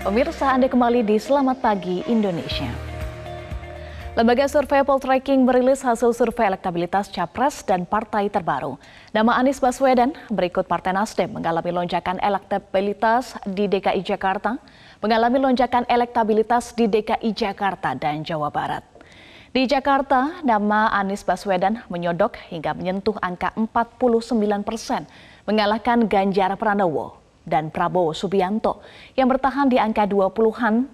Pemirsa, Anda kembali di Selamat Pagi Indonesia. Lembaga survei Poltreking merilis hasil survei elektabilitas capres dan partai terbaru. Nama Anies Baswedan berikut Partai Nasdem mengalami lonjakan elektabilitas di DKI Jakarta, dan Jawa Barat. Di Jakarta, nama Anies Baswedan menyodok hingga menyentuh angka 49%, mengalahkan Ganjar Pranowo dan Prabowo Subianto yang bertahan di angka 20%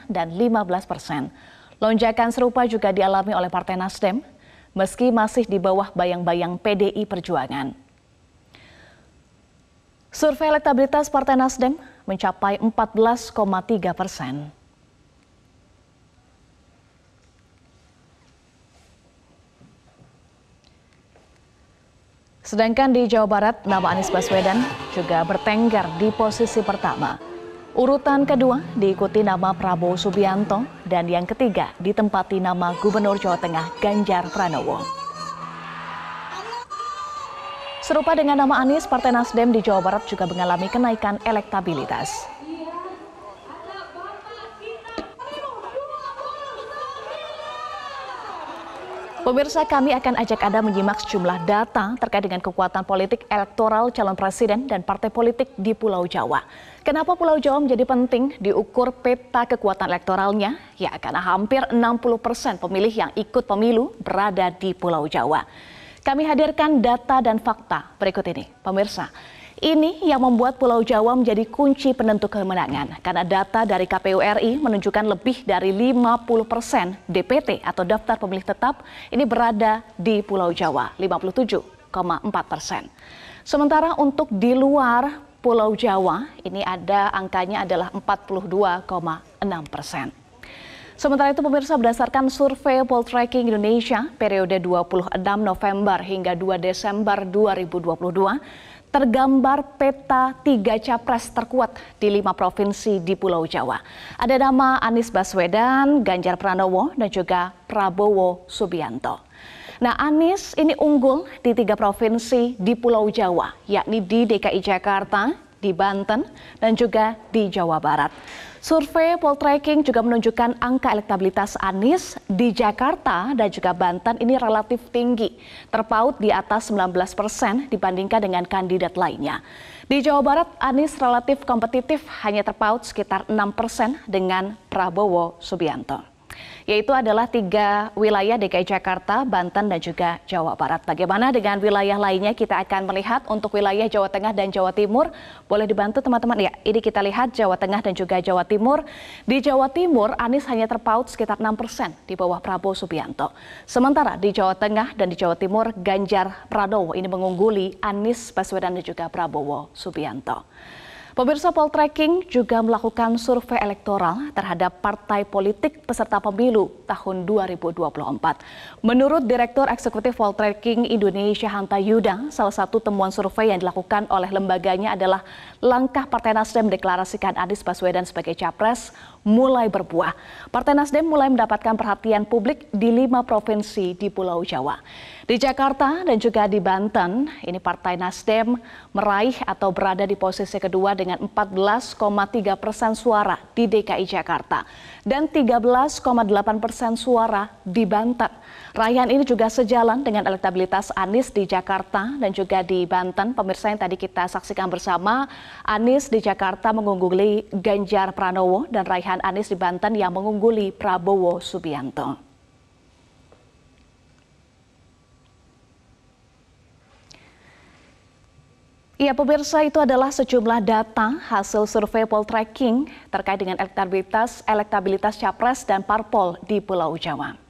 dan 15%. Lonjakan serupa juga dialami oleh Partai Nasdem, meski masih di bawah bayang-bayang PDI Perjuangan. Survei elektabilitas Partai Nasdem mencapai 14,3%. Sedangkan di Jawa Barat, nama Anies Baswedan juga bertengger di posisi pertama. Urutan kedua diikuti nama Prabowo Subianto dan yang ketiga ditempati nama Gubernur Jawa Tengah Ganjar Pranowo. Serupa dengan nama Anies, Partai Nasdem di Jawa Barat juga mengalami kenaikan elektabilitas. Pemirsa, kami akan ajak Anda menyimak sejumlah data terkait dengan kekuatan politik elektoral calon presiden dan partai politik di Pulau Jawa. Kenapa Pulau Jawa menjadi penting diukur peta kekuatan elektoralnya? Ya, karena hampir 60% pemilih yang ikut pemilu berada di Pulau Jawa. Kami hadirkan data dan fakta berikut ini, pemirsa. Ini yang membuat Pulau Jawa menjadi kunci penentu kemenangan karena data dari KPU RI menunjukkan lebih dari 50% DPT atau daftar pemilih tetap ini berada di Pulau Jawa, 57,4%. Sementara untuk di luar Pulau Jawa ini angkanya adalah 42,6%. Sementara itu pemirsa, berdasarkan survei Poltreking Indonesia periode 26 November hingga 2 Desember 2022, tergambar peta 3 capres terkuat di 5 provinsi di Pulau Jawa. Ada nama Anies Baswedan, Ganjar Pranowo, dan juga Prabowo Subianto. Nah, Anies ini unggul di 3 provinsi di Pulau Jawa, yakni di DKI Jakarta, di Banten, dan juga di Jawa Barat. Survei Poltreking juga menunjukkan angka elektabilitas Anies di Jakarta dan juga Banten ini relatif tinggi, terpaut di atas 19% dibandingkan dengan kandidat lainnya. Di Jawa Barat, Anies relatif kompetitif, hanya terpaut sekitar 6% dengan Prabowo Subianto. Yaitu adalah 3 wilayah DKI Jakarta, Banten, dan juga Jawa Barat. Bagaimana dengan wilayah lainnya? Kita akan melihat untuk wilayah Jawa Tengah dan Jawa Timur. Boleh dibantu teman-teman? Ya, ini kita lihat Jawa Tengah dan juga Jawa Timur. Di Jawa Timur, Anies hanya terpaut sekitar 6% di bawah Prabowo Subianto. Sementara di Jawa Tengah dan di Jawa Timur, Ganjar Pranowo ini mengungguli Anies Baswedan dan juga Prabowo Subianto. Pemirsa, Poltreking juga melakukan survei elektoral terhadap partai politik peserta pemilu tahun 2024. Menurut Direktur Eksekutif Poltreking Indonesia Hanta Yuda, salah satu temuan survei yang dilakukan oleh lembaganya adalah langkah Partai Nasdem mendeklarasikan Anies Baswedan sebagai capres mulai berbuah. Partai Nasdem mulai mendapatkan perhatian publik di 5 provinsi di Pulau Jawa. Di Jakarta dan juga di Banten, ini Partai Nasdem meraih atau berada di posisi kedua dengan 14,3% suara di DKI Jakarta dan 13,8% suara di Banten. Raihan ini juga sejalan dengan elektabilitas Anies di Jakarta dan juga di Banten. Pemirsa, yang tadi kita saksikan bersama, Anies di Jakarta mengungguli Ganjar Pranowo dan raihan Anies di Banten yang mengungguli Prabowo Subianto. Ya, pemirsa, itu adalah sejumlah data hasil survei Poltreking terkait dengan elektabilitas capres dan parpol di Pulau Jawa.